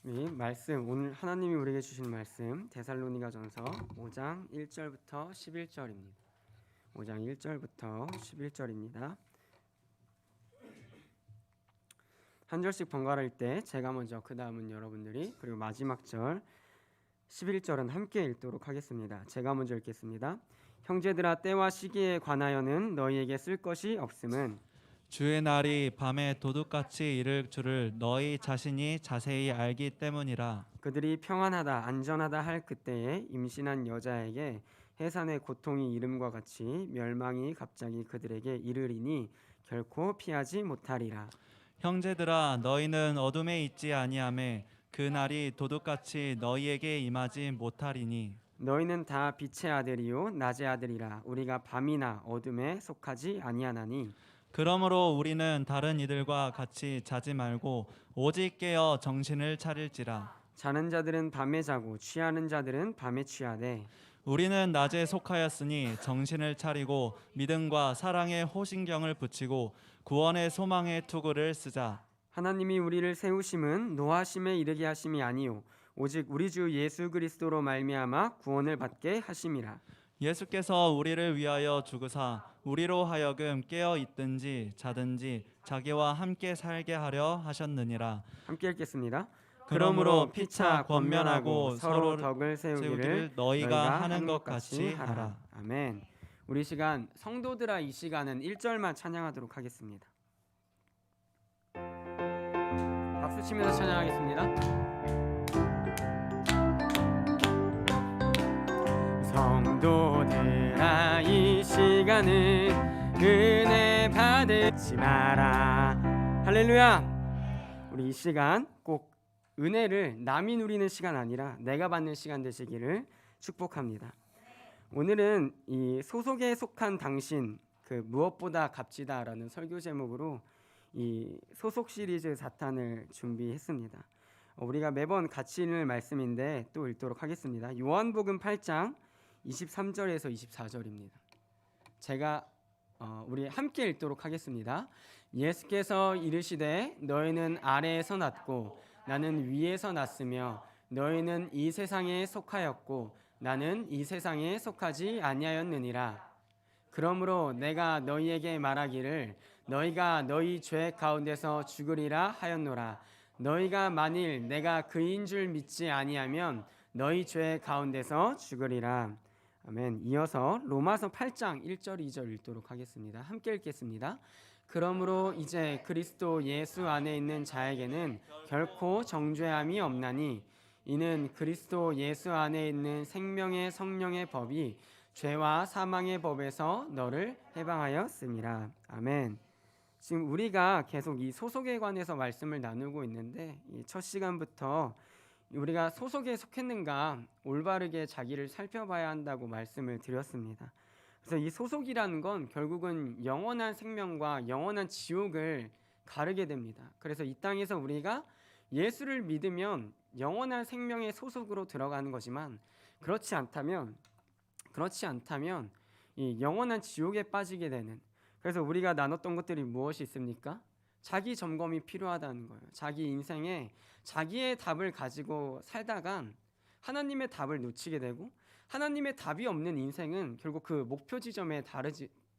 우리 말씀 오늘 하나님이 우리에게 주신 말씀 데살로니가전서 5장 1절부터 11절입니다. 5장 1절부터 11절입니다. 한 절씩 번갈아할 때 제가 먼저 그 다음은 여러분들이 그리고 마지막 절 11절은 함께 읽도록 하겠습니다. 제가 먼저 읽겠습니다. 형제들아 때와 시기에 관하여는 너희에게 쓸 것이 없음은 주의 날이 밤에 도둑같이 이를 줄을 너희 자신이 자세히 알기 때문이라. 그들이 평안하다 안전하다 할 그때에 임신한 여자에게 해산의 고통이 이름과 같이 멸망이 갑자기 그들에게 이르리니 결코 피하지 못하리라. 형제들아 너희는 어둠에 있지 아니하매 그 날이 도둑같이 너희에게 임하지 못하리니. 너희는 다 빛의 아들이요 낮의 아들이라. 우리가 밤이나 어둠에 속하지 아니하나니 그러므로 우리는 다른 이들과 같이 자지 말고 오직 깨어 정신을 차릴지라. 자는 자들은 밤에 자고 취하는 자들은 밤에 취하되 우리는 낮에 속하였으니 정신을 차리고 믿음과 사랑의 호신경을 붙이고 구원의 소망의 투구를 쓰자. 하나님이 우리를 세우심은 노하심에 이르게 하심이 아니요 오직 우리 주 예수 그리스도로 말미암아 구원을 받게 하심이라. 예수께서 우리를 위하여 죽으사 우리로 하여금 깨어 있든지 자든지 자기와 함께 살게 하려 하셨느니라. 함께 읽겠습니다. 그러므로 피차 권면하고 서로 덕을 세우기를 너희가 하는 것 같이 하라. 아멘. 우리 시간 성도들아 이 시간은 1절만 찬양하도록 하겠습니다. 박수 치면서 찬양하겠습니다. 성도들아 이 시간은 은혜 받지 마라. 할렐루야. 우리 이 시간 꼭 은혜를 남이 누리는 시간 아니라 내가 받는 시간 되시기를 축복합니다. 오늘은 이 소속에 속한 당신 그 무엇보다 값지다라는 설교 제목으로 이 소속 시리즈 4탄을 준비했습니다. 우리가 매번 같이 읽는 말씀인데 또 읽도록 하겠습니다. 요한복음 8장 23절에서 24절입니다. 제가 우리 함께 읽도록 하겠습니다. 예수께서 이르시되 너희는 아래에서 났고 나는 위에서 났으며 너희는 이 세상에 속하였고 나는 이 세상에 속하지 아니하였느니라. 그러므로 내가 너희에게 말하기를 너희가 너희 죄 가운데서 죽으리라 하였노라. 너희가 만일 내가 그인 줄 믿지 아니하면 너희 죄 가운데서 죽으리라. 아멘. 이어서 로마서 8장 1절 2절 읽도록 하겠습니다. 함께 읽겠습니다. 그러므로 이제 그리스도 예수 안에 있는 자에게는 결코 정죄함이 없나니 이는 그리스도 예수 안에 있는 생명의 성령의 법이 죄와 사망의 법에서 너를 해방하였음이라. 아멘. 지금 우리가 계속 이 소속에 관해서 말씀을 나누고 있는데 이 첫 시간부터 우리가 소속에 속했는가 올바르게 자기를 살펴봐야 한다고 말씀을 드렸습니다. 그래서 이 소속이라는 건 결국은 영원한 생명과 영원한 지옥을 가르게 됩니다. 그래서 이 땅에서 우리가 예수를 믿으면 영원한 생명의 소속으로 들어가는 거지만 그렇지 않다면 이 영원한 지옥에 빠지게 되는. 그래서 우리가 나눴던 것들이 무엇이 있습니까? 자기 점검이 필요하다는 거예요. 자기 인생에 자기의 답을 가지고 살다간 하나님의 답을 놓치게 되고 하나님의 답이 없는 인생은 결국 그 목표 지점에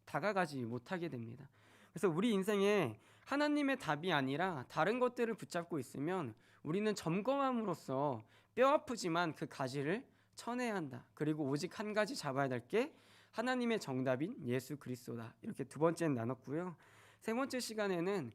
다가가지 못하게 됩니다. 그래서 우리 인생에 하나님의 답이 아니라 다른 것들을 붙잡고 있으면 우리는 점검함으로써 뼈아프지만 그 가지를 쳐내야 한다. 그리고 오직 한 가지 잡아야 될 게 하나님의 정답인 예수 그리스도다. 이렇게 두 번째는 나눴고요. 세 번째 시간에는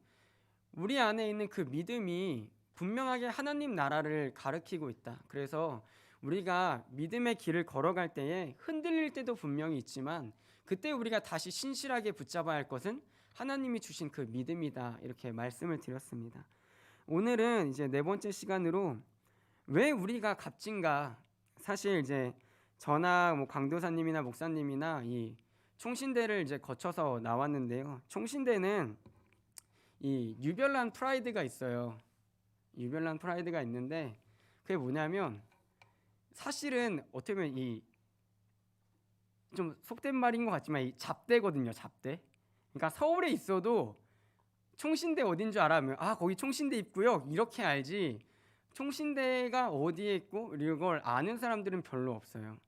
우리 안에 있는 그 믿음이 분명하게 하나님 나라를 가리키고 있다. 그래서 우리가 믿음의 길을 걸어갈 때에 흔들릴 때도 분명히 있지만 그때 우리가 다시 신실하게 붙잡아야 할 것은 하나님이 주신 그 믿음이다. 이렇게 말씀을 드렸습니다. 오늘은 이제 네 번째 시간으로 왜 우리가 값진가. 사실 이제 저나 강도사님이나 목사님이나 이 총신대를 이제 거쳐서 나왔는데요. 총신대는 이 유별난 프라이드가 있어요. 유별난 프라이드가 있는데 그게 뭐냐면 사실은 어떻게 보면 이 좀 속된 말인 것 같지만 이 잡대거든요. 잡대. 그러니까 서울에 있어도 총신대 어딘 줄 알아면 아 거기 총신대 있고요. 이렇게 알지. 총신대가 어디에 있고 이걸 아는 사람들은 별로 없어요.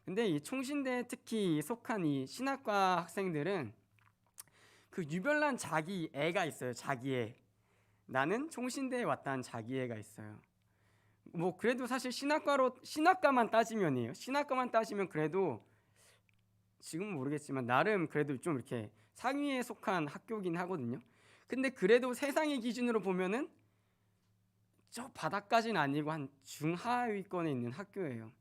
근데 이 총신대에 특히 속한 이 신학과 학생들은 그 유별난 자기 애가 있어요. 자기 애. 나는 총신대에 왔다는 자기 애가 있어요. 뭐 그래도 사실 신학과만 따지면이에요. 신학과만 따지면 그래도 지금은 모르겠지만 나름 그래도 좀 이렇게 상위에 속한 학교긴 하거든요. 근데 그래도 세상의 기준으로 보면은 저 바닥까지는 아니고 한 중하위권에 있는 학교예요.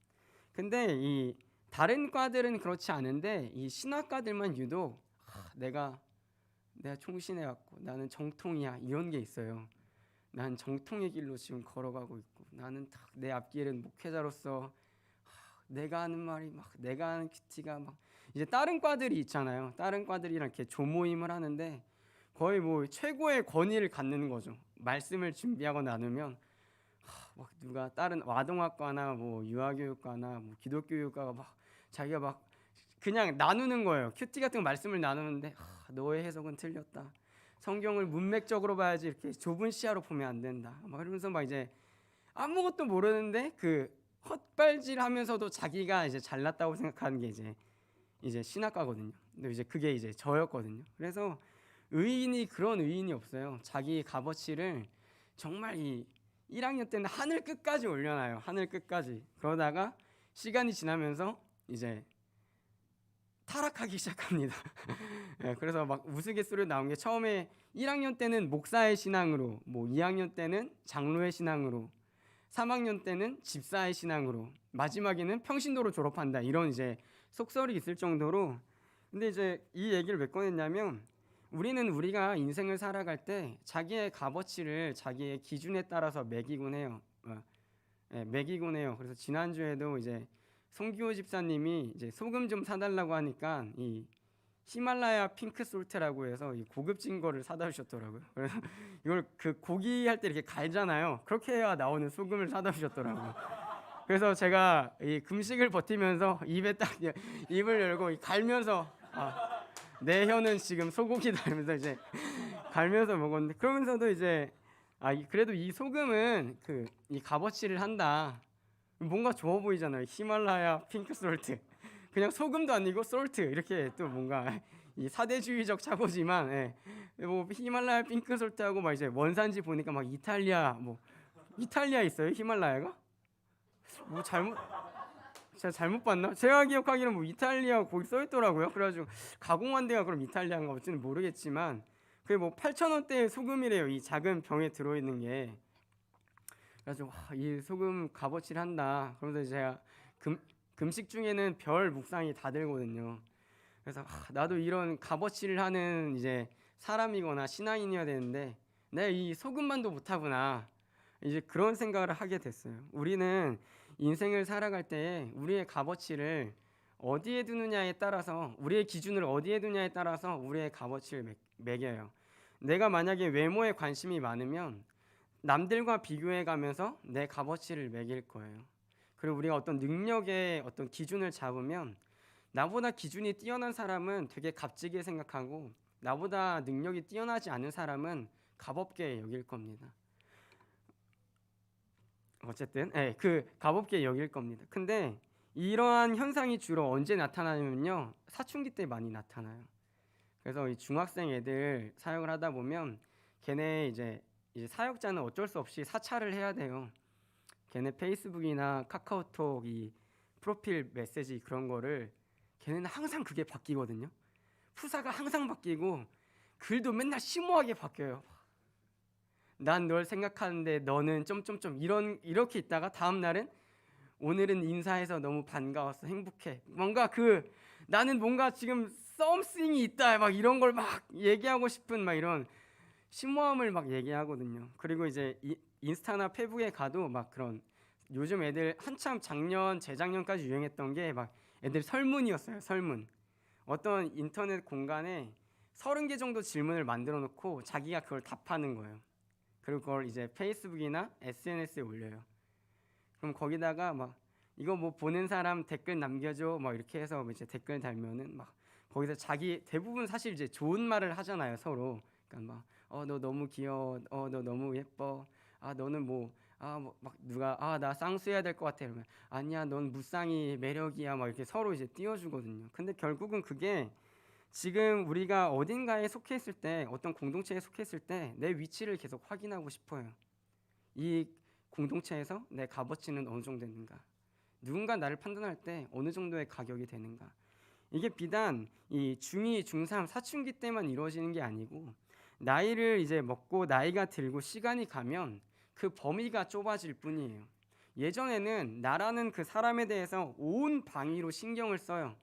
근데 이 다른 과들은 그렇지 않은데 이 신학과들만 유독 내가 총신해 갖고 나는 정통이야 이런 게 있어요. 난 정통의 길로 지금 걸어가고 있고 나는 딱 내 앞길은 목회자로서 내가 하는 말이 막 내가 하는 큐티가 막 이제 다른 과들이 있잖아요. 다른 과들이랑 이렇게 조모임을 하는데 거의 뭐 최고의 권위를 갖는 거죠. 말씀을 준비하고 나누면 막 누가 다른 아동학과나 뭐 유아교육과나 뭐 기독교육과가 막 자기가 막 그냥 나누는 거예요. 큐티 같은 거 말씀을 나누는데 너의 해석은 틀렸다. 성경을 문맥적으로 봐야지 이렇게 좁은 시야로 보면 안 된다. 막 이러면서 막 이제 아무것도 모르는데 그 헛발질하면서도 자기가 이제 잘났다고 생각하는 게 이제 신학과거든요. 근데 이제 그게 이제 저였거든요. 그래서 그런 의인이 없어요. 자기 값어치를 정말 이 1학년 때는 하늘 끝까지 올려놔요. 하늘 끝까지. 그러다가 시간이 지나면서 이제 타락하기 시작합니다. 네, 그래서 막 우스갯소리 나온 게 처음에 1학년 때는 목사의 신앙으로, 뭐 2학년 때는 장로의 신앙으로, 3학년 때는 집사의 신앙으로, 마지막에는 평신도로 졸업한다. 이런 이제 속설이 있을 정도로. 근데 이제 이 얘기를 왜 꺼냈냐면 우리가 인생을 살아갈 때 자기의 값어치를 자기의 기준에 따라서 매기곤 해요. 매기곤 해요. 그래서 지난주에도 이제 송기호 집사님이 이제 소금 좀 사달라고 하니까 이 히말라야 핑크 솔트라고 해서 이 고급진 거를 사다 주셨더라고요. 그래서 이걸 그 고기 할 때 이렇게 갈잖아요. 그렇게 해야 나오는 소금을 사다 주셨더라고요. 그래서 제가 이 금식을 버티면서 입에 딱 입을 열고 갈면서 내 혀는 지금 소고기다 이러면서 이제 갈면서 먹었는데 그러면서도 이제 그래도 이 소금은 그 이 값어치를 한다. 뭔가 좋아 보이잖아요. 히말라야 핑크 솔트. 그냥 소금도 아니고 솔트 이렇게 또 뭔가 이 사대주의적 착오지만 뭐 히말라야 핑크 솔트하고 막 이제 원산지 보니까 막 이탈리아 있어요? 히말라야가? 뭐 제가 잘못 봤나? 제가 기억하기로는 뭐 이탈리아 거기 써 있더라고요. 그래가지고 가공한 데가 그럼 이탈리아인가 어찌는 모르겠지만 그게 뭐 8,000원대의 소금이래요. 이 작은 병에 들어있는 게. 그래가지고 이 소금 값어치를 한다. 그러면서 제가 금식 중에는 별 묵상이 다 들거든요. 그래서 나도 이런 값어치를 하는 이제 사람이거나 신앙인이어야 되는데 내가 이 소금만도 못하구나. 이제 그런 생각을 하게 됐어요. 우리는 인생을 살아갈 때 우리의 값어치를 어디에 두느냐에 따라서 우리의 기준을 어디에 두냐에 따라서 우리의 값어치를 매겨요. 내가 만약에 외모에 관심이 많으면 남들과 비교해 가면서 내 값어치를 매길 거예요. 그리고 우리가 어떤 능력의 어떤 기준을 잡으면 나보다 기준이 뛰어난 사람은 되게 값지게 생각하고 나보다 능력이 뛰어나지 않은 사람은 값없게 여길 겁니다. 어쨌든 그 값없게 여길 겁니다. 근데 이러한 현상이 주로 언제 나타나냐면요. 사춘기 때 많이 나타나요. 그래서 이 중학생 애들 사역을 하다 보면 걔네 이제 사역자는 어쩔 수 없이 사찰을 해야 돼요. 걔네 페이스북이나 카카오톡 이 프로필 메시지 그런 거를 걔네는 항상 그게 바뀌거든요. 푸사가 항상 바뀌고 글도 맨날 심오하게 바뀌어요. 난 널 생각하는데 너는 점점점 이렇게 있다가 다음 날은 오늘은 인사해서 너무 반가웠어 행복해 뭔가 나는 뭔가 지금 썸씽이 있다 막 이런 걸 막 얘기하고 싶은 막 이런 심오함을 막 얘기하거든요. 그리고 이제 인스타나 페북에 가도 막 그런 요즘 애들 한참 작년 재작년까지 유행했던 게 막 애들 설문이었어요. 설문. 어떤 인터넷 공간에 30개 정도 질문을 만들어 놓고 자기가 그걸 답하는 거예요. 그리고 그걸 이제 페이스북이나 SNS에 올려요. 그럼 거기다가 막 이거 뭐 보는 사람 댓글 남겨줘 막 이렇게 해서 이제 댓글 달면은 막 거기서 자기 대부분 사실 이제 좋은 말을 하잖아요 서로. 그러니까 막 너 너무 귀여워, 너 너무 예뻐, 너는 뭐 뭐 막 누가 나 쌍수해야 될 것 같아 이러면 아니야 넌 무쌍이 매력이야 막 이렇게 서로 이제 띄워주거든요. 근데 결국은 그게 지금 우리가 어딘가에 속해 있을 때 어떤 공동체에 속해 있을 때 내 위치를 계속 확인하고 싶어요. 이 공동체에서 내 값어치는 어느 정도 되는가, 누군가 나를 판단할 때 어느 정도의 가격이 되는가. 이게 비단 이 중2, 중3, 사춘기 때만 이루어지는 게 아니고 나이를 이제 먹고 나이가 들고 시간이 가면 그 범위가 좁아질 뿐이에요. 예전에는 나라는 그 사람에 대해서 온 방위로 신경을 써요.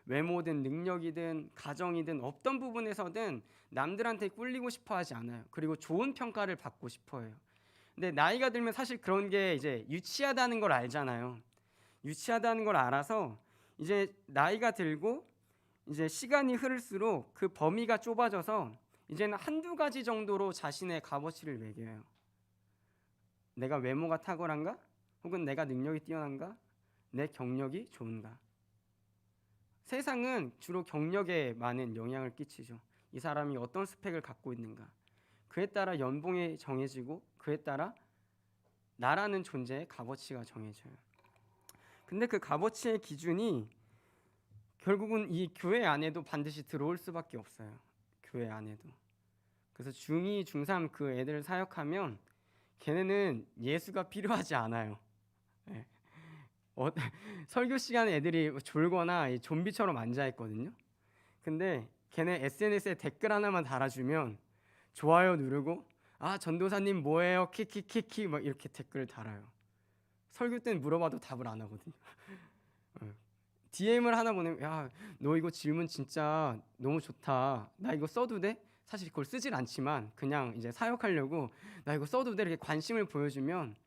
외모든 능력이든 가정이든 어떤 부분에서든 남들한테 꿀리고 싶어 하지 않아요. 그리고 좋은 평가를 받고 싶어 해요. 근데 나이가 들면 사실 그런 게 이제 유치하다는 걸 알잖아요. 유치하다는 걸 알아서 이제 나이가 들고 이제 시간이 흐를수록 그 범위가 좁아져서 이제는 한두 가지 정도로 자신의 값어치를 매겨요. 내가 외모가 탁월한가? 혹은 내가 능력이 뛰어난가? 내 경력이 좋은가? 세상은 주로 경력에 많은 영향을 끼치죠. 이 사람이 어떤 스펙을 갖고 있는가? 그에 따라 연봉이 정해지고 그에 따라 나라는 존재의 값어치가 정해져요. 근데 그 값어치의 기준이 결국은 이 교회 안에도 반드시 들어올 수밖에 없어요. 교회 안에도. 그래서 중2, 중3 그 애들 사역하면 걔네는 예수가 필요하지 않아요. 네. 설교 시간에 애들이 졸거나 좀비처럼 앉아 있거든요. 근데 걔네 SNS에 댓글 하나만 달아주면 좋아요 누르고 전도사님 뭐예요? 키키키키 막 이렇게 댓글을 달아요. 설교 때는 물어봐도 답을 안 하거든요. DM을 하나 보내면 야 너 이거 질문 진짜 너무 좋다. 나 이거 써도 돼? 사실 그걸 쓰질 않지만 그냥 이제 사역하려고 나 이거 써도 돼 이렇게 관심을 보여주면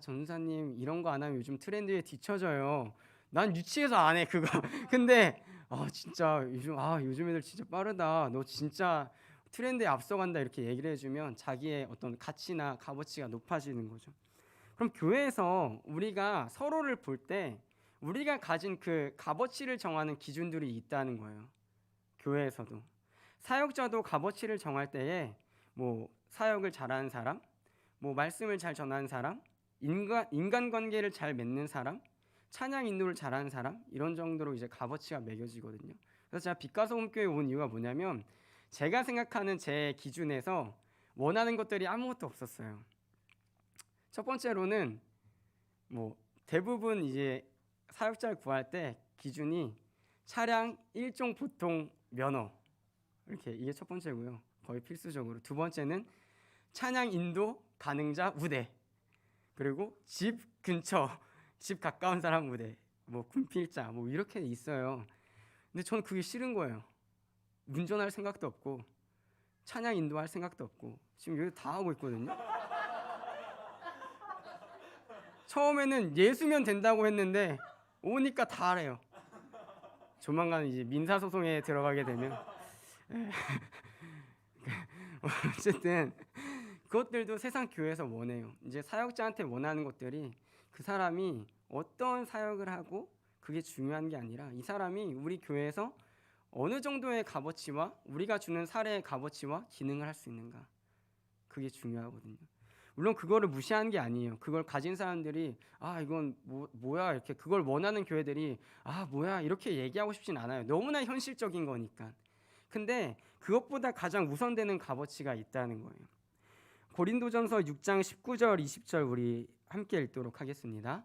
전사님 이런 거 안 하면 요즘 트렌드에 뒤처져요. 난 유치해서 안 해 그거. 근데 진짜 요즘 애들 진짜 빠르다. 너 진짜 트렌드에 앞서간다 이렇게 얘기를 해주면 자기의 어떤 가치나 값어치가 높아지는 거죠. 그럼 교회에서 우리가 서로를 볼 때 우리가 가진 그 값어치를 정하는 기준들이 있다는 거예요. 교회에서도 사역자도 값어치를 정할 때에 뭐 사역을 잘하는 사람, 뭐 말씀을 잘 전하는 사람, 인간관계를 잘 맺는 사람, 찬양 인도를 잘하는 사람 이런 정도로 이제 값어치가 매겨지거든요. 그래서 제가 빛과 소금 교회 온 이유가 뭐냐면 제가 생각하는 제 기준에서 원하는 것들이 아무것도 없었어요. 첫 번째로는 뭐 대부분 이제 사역자를 구할 때 기준이 차량 1종 보통 면허 이렇게 이게 첫 번째고요. 거의 필수적으로. 두 번째는 찬양 인도 가능자 우대. 그리고 집 근처 집 가까운 사람 우대. 뭐 군필자 뭐 이렇게 있어요. 근데 저는 그게 싫은 거예요. 운전할 생각도 없고 찬양 인도할 생각도 없고 지금 여기 다 하고 있거든요. 처음에는 예수면 된다고 했는데 오니까 다 하래요. 조만간 이제 민사소송에 들어가게 되면 어쨌든 그것들도 세상 교회에서 원해요. 이제 사역자한테 원하는 것들이 그 사람이 어떤 사역을 하고 그게 중요한 게 아니라 이 사람이 우리 교회에서 어느 정도의 값어치와 우리가 주는 사례의 값어치와 기능을 할 수 있는가, 그게 중요하거든요. 물론 그거를 무시하는 게 아니에요. 그걸 가진 사람들이 이건 뭐야 이렇게 그걸 원하는 교회들이 뭐야 이렇게 얘기하고 싶진 않아요. 너무나 현실적인 거니까. 근데 그것보다 가장 우선되는 값어치가 있다는 거예요. 고린도전서 6장 19절 20절 우리 함께 읽도록 하겠습니다.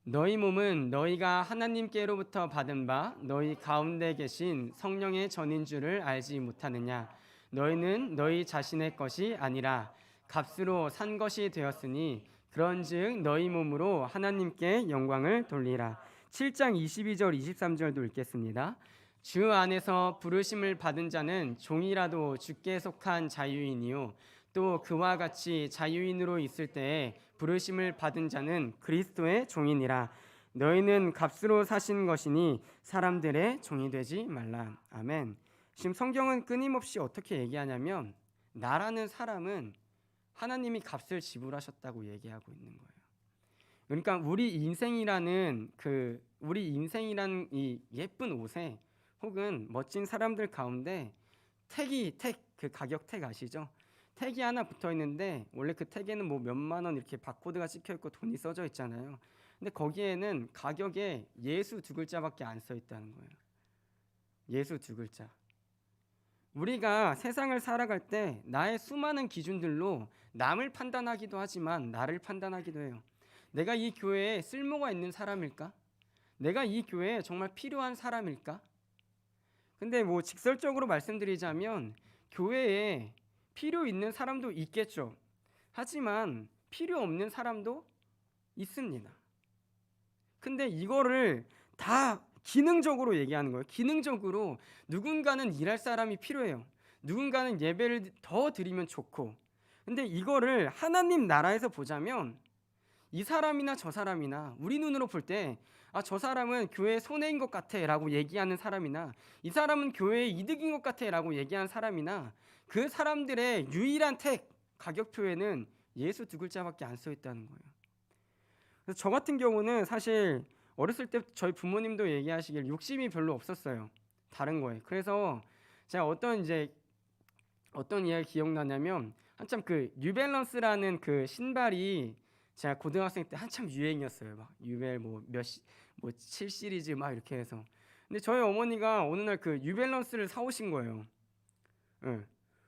너희 몸은 너희가 하나님께로부터 받은 바 너희 가운데 계신 성령의 전인 줄을 알지 못하느냐. 너희는 너희 자신의 것이 아니라 값으로 산 것이 되었으니 그런즉 너희 몸으로 하나님께 영광을 돌리라. 7장 22절 23절도 읽겠습니다. 주 안에서 부르심을 받은 자는 종이라도 주께 속한 자유인이요 또 그와 같이 자유인으로 있을 때에 부르심을 받은 자는 그리스도의 종이니라. 너희는 값으로 사신 것이니 사람들의 종이 되지 말라. 아멘. 지금 성경은 끊임없이 어떻게 얘기하냐면 나라는 사람은 하나님이 값을 지불하셨다고 얘기하고 있는 거예요. 그러니까 우리 인생이라는 이 예쁜 옷에 혹은 멋진 사람들 가운데 택 그 가격 택 아시죠? 택이 하나 붙어 있는데 원래 그 택에는 뭐 몇만 원 이렇게 바코드가 찍혀 있고 돈이 써져 있잖아요. 근데 거기에는 가격에 예수 두 글자밖에 안 써 있다는 거예요. 예수 두 글자. 우리가 세상을 살아갈 때 나의 수많은 기준들로 남을 판단하기도 하지만 나를 판단하기도 해요. 내가 이 교회에 쓸모가 있는 사람일까? 내가 이 교회에 정말 필요한 사람일까? 근데 뭐 직설적으로 말씀드리자면 교회에 필요 있는 사람도 있겠죠. 하지만 필요 없는 사람도 있습니다. 근데 이거를 다 기능적으로 얘기하는 거예요. 기능적으로 누군가는 일할 사람이 필요해요. 누군가는 예배를 더 드리면 좋고. 근데 이거를 하나님 나라에서 보자면 이 사람이나 저 사람이나 우리 눈으로 볼 때 저 사람은 교회의 손해인 것 같아 라고 얘기하는 사람이나 이 사람은 교회의 이득인 것 같아 라고 얘기하는 사람이나 그 사람들의 유일한 택 가격표에는 예수 두 글자밖에 안 써 있다는 거예요. 그래서 저 같은 경우는 사실 어렸을 때 저희 부모님도 얘기하시길 욕심이 별로 없었어요. 다른 거에. 그래서 제가 어떤 이야기 기억나냐면 한참 그 뉴밸런스라는 그 신발이 제가 고등학생 때 한참 유행이었어요. 막 뉴벨 뭐 7 시리즈 막 이렇게 해서. 근데 저희 어머니가 어느 날 그 뉴밸런스를 사오신 거예요. 네.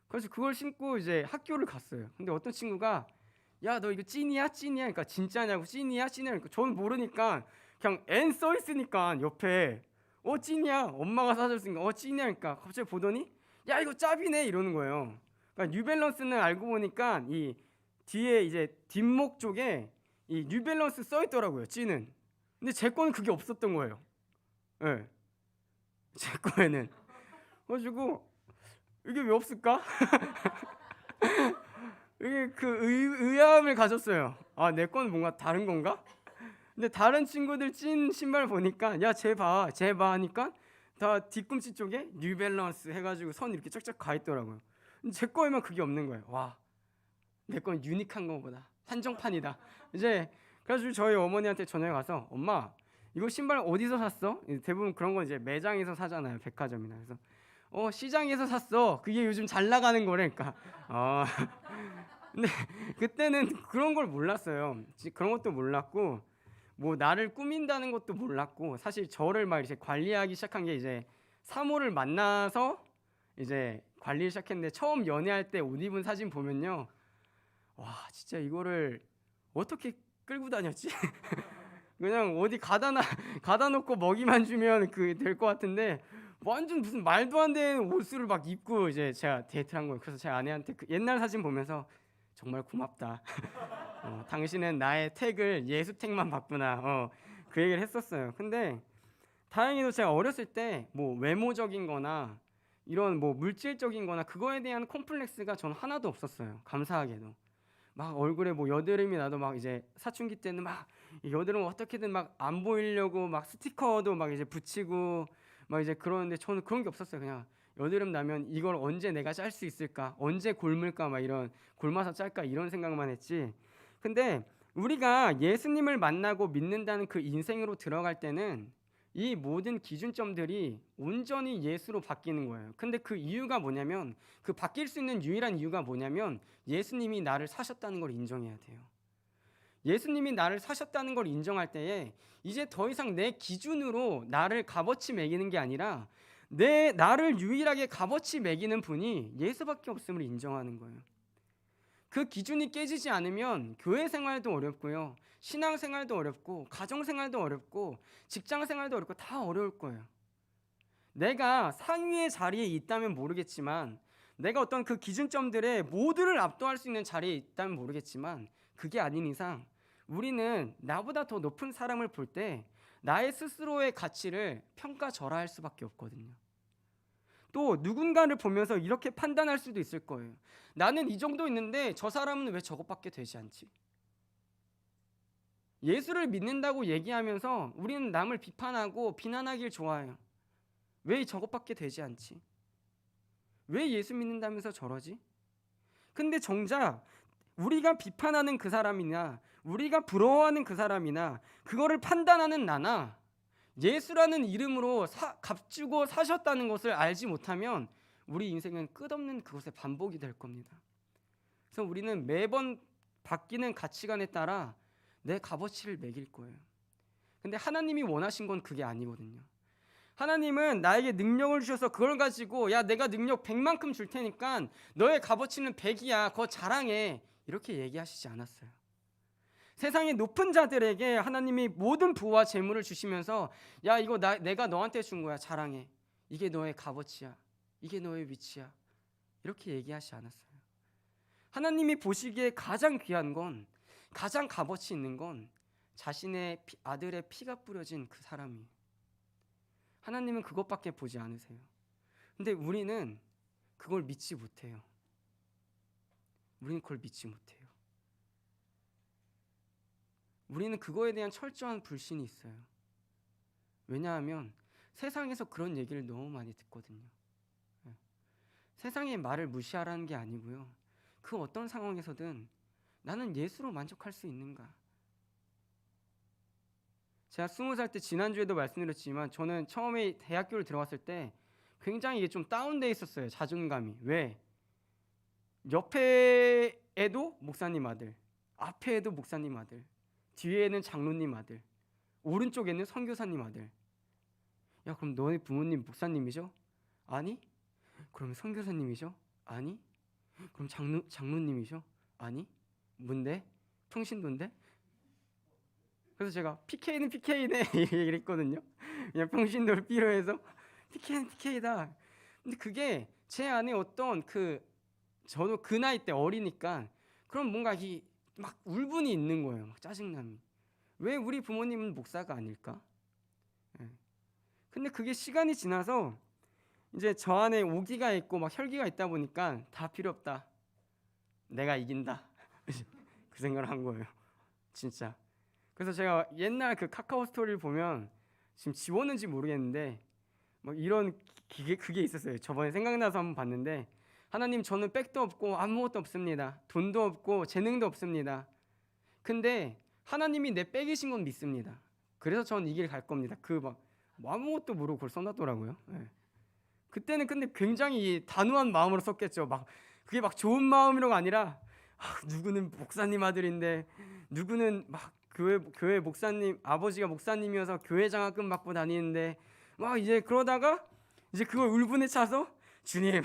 그래서 그걸 신고 이제 학교를 갔어요. 근데 어떤 친구가 야 너 이거 찐이야? 찐이야? 그러니까 진짜냐고 찐이야? 찐이야? 그러니까 저는 모르니까 그냥 N 써 있으니까 옆에 찐이야. 엄마가 사줬으니까 찐이야. 그러니까 갑자기 보더니 야 이거 짭이네 이러는 거예요. 그러니까 뉴밸런스는 알고 보니까 이 뒤에 이제 뒷목 쪽에 이 뉴밸런스 써 있더라고요. 찐은. 근데 제 거는 그게 없었던 거예요. 예. 네. 제 거에는. 그래가지고 이게 왜 없을까? 이게 그 의아함을 가졌어요. 내 거는 뭔가 다른 건가? 근데 다른 친구들 찐 신발 보니까 야 쟤 봐 하니까 다 뒤꿈치 쪽에 뉴밸런스 해가지고 선 이렇게 쫙쫙 가 있더라고요. 근데 제 거에만 그게 없는 거예요. 와, 내 건 유니크한 거보다 한정판이다. 이제 그래가지고 저희 어머니한테 저녁에 가서 엄마 이거 신발 어디서 샀어? 대부분 그런 건 이제 매장에서 사잖아요. 백화점이나. 그래서 시장에서 샀어. 그게 요즘 잘 나가는 거래니까. 근데 그때는 그런 걸 몰랐어요. 그런 것도 몰랐고 뭐 나를 꾸민다는 것도 몰랐고 사실 저를 막 이제 관리하기 시작한 게 이제 사모를 만나서 이제 관리를 시작했는데 처음 연애할 때 옷 입은 사진 보면요. 와 진짜 이거를 어떻게 끌고 다녔지? 그냥 어디 가다 놓고 먹이만 주면 그 될 것 같은데 완전 무슨 말도 안 되는 옷을 막 입고 이제 제가 데이트를 한 거예요. 그래서 제 아내한테 그 옛날 사진 보면서 정말 고맙다. 당신은 나의 택을 예수 택만 봤구나. 그 얘기를 했었어요. 근데 다행히도 제가 어렸을 때 뭐 외모적인 거나 이런 뭐 물질적인 거나 그거에 대한 콤플렉스가 전 하나도 없었어요. 감사하게도. 막 얼굴에 뭐 여드름이 나도 막 이제 사춘기 때는 막 여드름 어떻게든 막 안 보이려고 막 스티커도 막 이제 붙이고 막 이제 그러는데 저는 그런 게 없었어요. 그냥 여드름 나면 이걸 언제 내가 짤 수 있을까? 언제 곪을까? 막 이런 곪아서 짤까? 이런 생각만 했지. 근데 우리가 예수님을 만나고 믿는다는 그 인생으로 들어갈 때는 이 모든 기준점들이 온전히 예수로 바뀌는 거예요. 근데 그 이유가 뭐냐면 그 바뀔 수 있는 유일한 이유가 뭐냐면 예수님이 나를 사셨다는 걸 인정해야 돼요. 예수님이 나를 사셨다는 걸 인정할 때에 이제 더 이상 내 기준으로 나를 값어치 매기는 게 아니라 나를 유일하게 값어치 매기는 분이 예수밖에 없음을 인정하는 거예요. 그 기준이 깨지지 않으면 교회 생활도 어렵고요. 신앙 생활도 어렵고 가정 생활도 어렵고 직장 생활도 어렵고 다 어려울 거예요. 내가 상위의 자리에 있다면 모르겠지만 내가 어떤 그 기준점들의 모두를 압도할 수 있는 자리에 있다면 모르겠지만 그게 아닌 이상 우리는 나보다 더 높은 사람을 볼 때 나의 스스로의 가치를 평가절하할 수밖에 없거든요. 또 누군가를 보면서 이렇게 판단할 수도 있을 거예요. 나는 이 정도 있는데 저 사람은 왜 저것밖에 되지 않지? 예수를 믿는다고 얘기하면서 우리는 남을 비판하고 비난하길 좋아해요. 왜 저것밖에 되지 않지? 왜 예수 믿는다면서 저러지? 근데 정작 우리가 비판하는 그 사람이나 우리가 부러워하는 그 사람이나 그거를 판단하는 나나 예수라는 이름으로 값주고 사셨다는 것을 알지 못하면 우리 인생은 끝없는 그것의 반복이 될 겁니다. 그래서 우리는 매번 바뀌는 가치관에 따라 내 값어치를 매길 거예요. 근데 하나님이 원하신 건 그게 아니거든요. 하나님은 나에게 능력을 주셔서 그걸 가지고 야 내가 능력 100만큼 줄 테니까 너의 값어치는 100이야 그거 자랑해 이렇게 얘기하시지 않았어요. 세상의 높은 자들에게 하나님이 모든 부와 재물을 주시면서 야 이거 내가 너한테 준 거야 자랑해 이게 너의 값어치야 이게 너의 위치야 이렇게 얘기하시지 않았어요. 하나님이 보시기에 가장 귀한 건 가장 값어치 있는 건 자신의 아들의 피가 뿌려진 그 사람이에요. 하나님은 그것밖에 보지 않으세요. 근데 우리는 그걸 믿지 못해요. 우리는 그걸 믿지 못해요. 우리는 그거에 대한 철저한 불신이 있어요. 왜냐하면 세상에서 그런 얘기를 너무 많이 듣거든요. 세상의 말을 무시하라는 게 아니고요. 그 어떤 상황에서든 나는 예수로 만족할 수 있는가? 제가 20살 때 지난주에도 말씀드렸지만 저는 처음에 대학교를 들어갔을 때 굉장히 이게 좀 다운돼 있었어요. 자존감이. 왜? 옆에에도 목사님 아들, 앞에에도 목사님 아들, 뒤에는 장로님 아들, 오른쪽에는 선교사님 아들. 야 그럼 너네 부모님 목사님이죠? 아니? 그럼 선교사님이죠? 아니? 그럼 장로님이죠? 아니? 뭔데? 평신도인데? 그래서 제가 PK는 PK네 얘기를 했거든요. 그냥 평신도를 필요해서 PK는 PK다. 근데 그게 제 안에 어떤 저도 그 나이 때 어리니까 그럼 뭔가 막 울분이 있는 거예요. 막 짜증남이. 왜 우리 부모님은 목사가 아닐까? 근데 그게 시간이 지나서 이제 저 안에 오기가 있고 막 혈기가 있다 보니까 다 필요 없다. 내가 이긴다. 그 생각을 한 거예요. 진짜. 그래서 제가 옛날 그 카카오 스토리를 보면 지금 지웠는지 모르겠는데 뭐 이런 그게 있었어요. 저번에 생각나서 한번 봤는데 하나님 저는 백도 없고 아무것도 없습니다. 돈도 없고 재능도 없습니다. 근데 하나님이 내 백이신 건 믿습니다. 그래서 전 이 길 갈 겁니다. 뭐 아무것도 모르고 그걸 써놨더라고요. 네. 그때는 근데 굉장히 단호한 마음으로 썼겠죠. 그게 막 좋은 마음이라가 아니라 누구는 목사님 아들인데 누구는 막 교회 목사님 아버지가 목사님이어서 교회 장학금 받고 다니는데 막 이제 그러다가 이제 그걸 울분에 차서 주님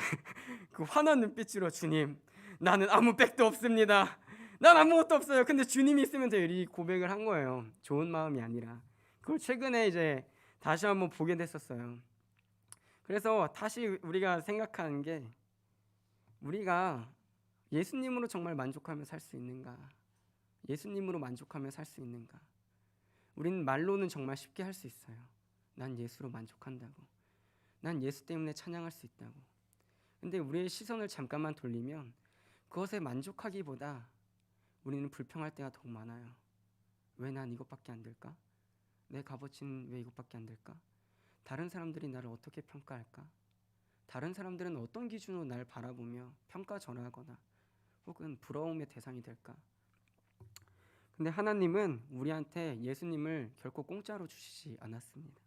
그 화난 눈빛으로 주님 나는 아무 백도 없습니다. 난 아무것도 없어요. 근데 주님이 있으면 돼요. 이 고백을 한 거예요. 좋은 마음이 아니라. 그걸 최근에 이제 다시 한번 보게 됐었어요. 그래서 다시 우리가 생각하는 게 우리가 예수님으로 정말 만족하며 살 수 있는가? 예수님으로 만족하며 살 수 있는가? 우리는 말로는 정말 쉽게 할 수 있어요. 난 예수로 만족한다고. 난 예수 때문에 찬양할 수 있다고. 근데 우리의 시선을 잠깐만 돌리면 그것에 만족하기보다 우리는 불평할 때가 더욱 많아요. 왜 난 이것밖에 안 될까? 내 값어치는 왜 이것밖에 안 될까? 다른 사람들이 나를 어떻게 평가할까? 다른 사람들은 어떤 기준으로 날 바라보며 평가절하하거나 혹은 부러움의 대상이 될까? 근데 하나님은 우리한테 예수님을 결코 공짜로 주시지 않았습니다.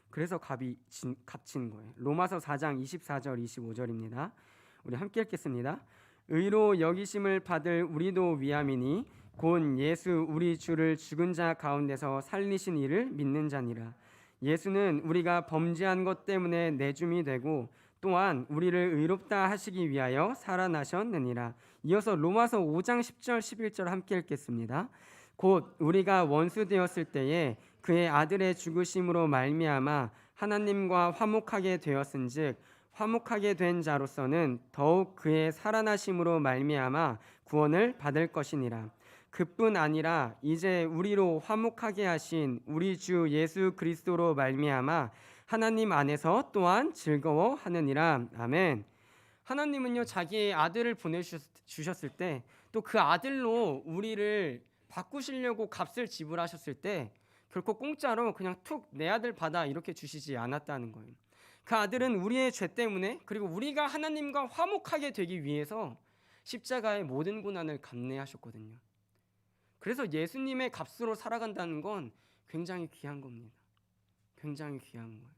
그래서 값진 거예요. 로마서 4장 24절 25절입니다. 우리 함께 읽겠습니다. 의로 여기심을 받을 우리도 위함이니 곧 예수 우리 주를 죽은 자 가운데서 살리신 이를 믿는 자니라. 예수는 우리가 범죄한 것 때문에 내줌이 되고 또한 우리를 의롭다 하시기 위하여 살아나셨느니라. 이어서 로마서 5장 10절 11절 함께 읽겠습니다. 곧 우리가 원수 되었을 때에 그의 아들의 죽으심으로 말미암아 하나님과 화목하게 되었은즉 화목하게 된 자로서는 더욱 그의 살아나심으로 말미암아 구원을 받을 것이니라. 그뿐 아니라 이제 우리로 화목하게 하신 우리 주 예수 그리스도로 말미암아 하나님 안에서 또한 즐거워하느니라. 아멘. 하나님은요 자기의 아들을 보내주셨을 때 또 그 아들로 우리를 바꾸시려고 값을 지불하셨을 때 결코 공짜로 그냥 툭 내 아들 받아 이렇게 주시지 않았다는 거예요. 그 아들은 우리의 죄 때문에 그리고 우리가 하나님과 화목하게 되기 위해서 십자가의 모든 고난을 감내하셨거든요. 그래서 예수님의 값으로 살아간다는 건 굉장히 귀한 겁니다. 굉장히 귀한 거예요.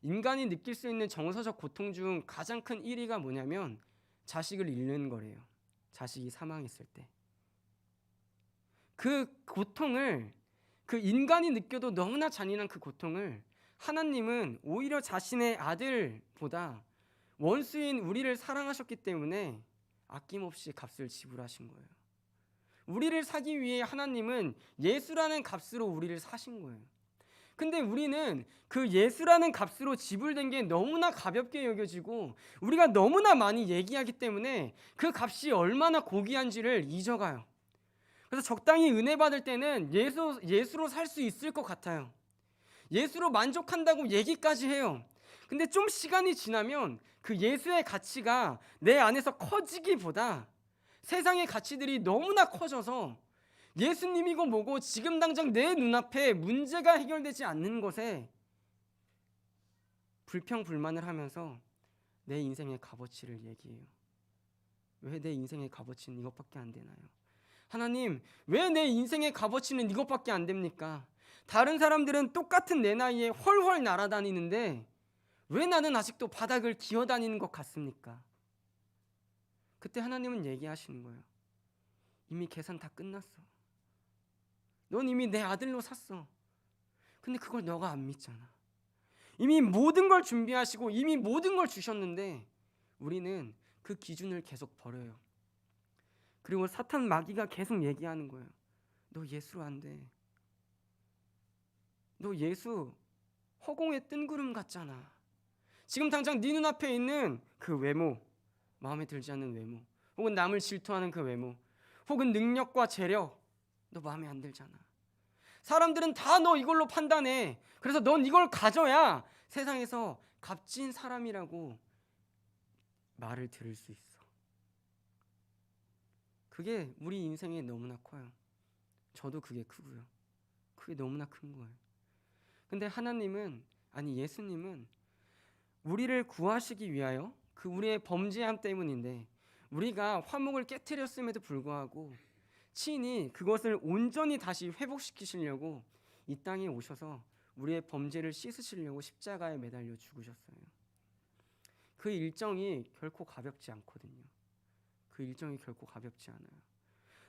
인간이 느낄 수 있는 정서적 고통 중 가장 큰 1위가 뭐냐면 자식을 잃는 거래요. 자식이 사망했을 때 그 고통을, 그 인간이 느껴도 너무나 잔인한 그 고통을 하나님은 오히려 자신의 아들보다 원수인 우리를 사랑하셨기 때문에 아낌없이 값을 지불하신 거예요. 우리를 사기 위해 하나님은 예수라는 값으로 우리를 사신 거예요. 근데 우리는 그 예수라는 값으로 지불된 게 너무나 가볍게 여겨지고 우리가 너무나 많이 얘기하기 때문에 그 값이 얼마나 고귀한지를 잊어가요. 그래서 적당히 은혜 받을 때는 예수로 살 수 있을 것 같아요. 예수로 만족한다고 얘기까지 해요. 근데 좀 시간이 지나면 그 예수의 가치가 내 안에서 커지기보다 세상의 가치들이 너무나 커져서 예수님이고 뭐고 지금 당장 내 눈앞에 문제가 해결되지 않는 것에 불평불만을 하면서 내 인생의 값어치를 얘기해요. 왜 내 인생의 값어치는 이것밖에 안 되나요? 하나님, 왜 내 인생의 값어치는 이것밖에 안 됩니까? 다른 사람들은 똑같은 내 나이에 훨훨 날아다니는데 왜 나는 아직도 바닥을 기어다니는 것 같습니까? 그때 하나님은 얘기하시는 거예요. 이미 계산 다 끝났어. 넌 이미 내 아들로 샀어. 근데 그걸 너가 안 믿잖아. 이미 모든 걸 준비하시고 이미 모든 걸 주셨는데 우리는 그 기준을 계속 버려요. 그리고 사탄 마귀가 계속 얘기하는 거예요. 너 예수로 안 돼. 너 예수 허공의 뜬구름 같잖아. 지금 당장 네 눈앞에 있는 그 외모, 마음에 들지 않는 외모, 혹은 남을 질투하는 그 외모, 혹은 능력과 재력, 너 마음에 안 들잖아. 사람들은 다 너 이걸로 판단해. 그래서 넌 이걸 가져야 세상에서 값진 사람이라고 말을 들을 수 있어. 그게 우리 인생에 너무나 커요. 저도 그게 크고요. 그게 너무나 큰 거예요. 근데 하나님은, 아니 예수님은 우리를 구하시기 위하여 그 우리의 범죄함 때문인데 우리가 화목을 깨트렸음에도 불구하고 친히 그것을 온전히 다시 회복시키시려고 이 땅에 오셔서 우리의 범죄를 씻으시려고 십자가에 매달려 죽으셨어요. 그 일정이 결코 가볍지 않거든요. 그 일정이 결코 가볍지 않아요.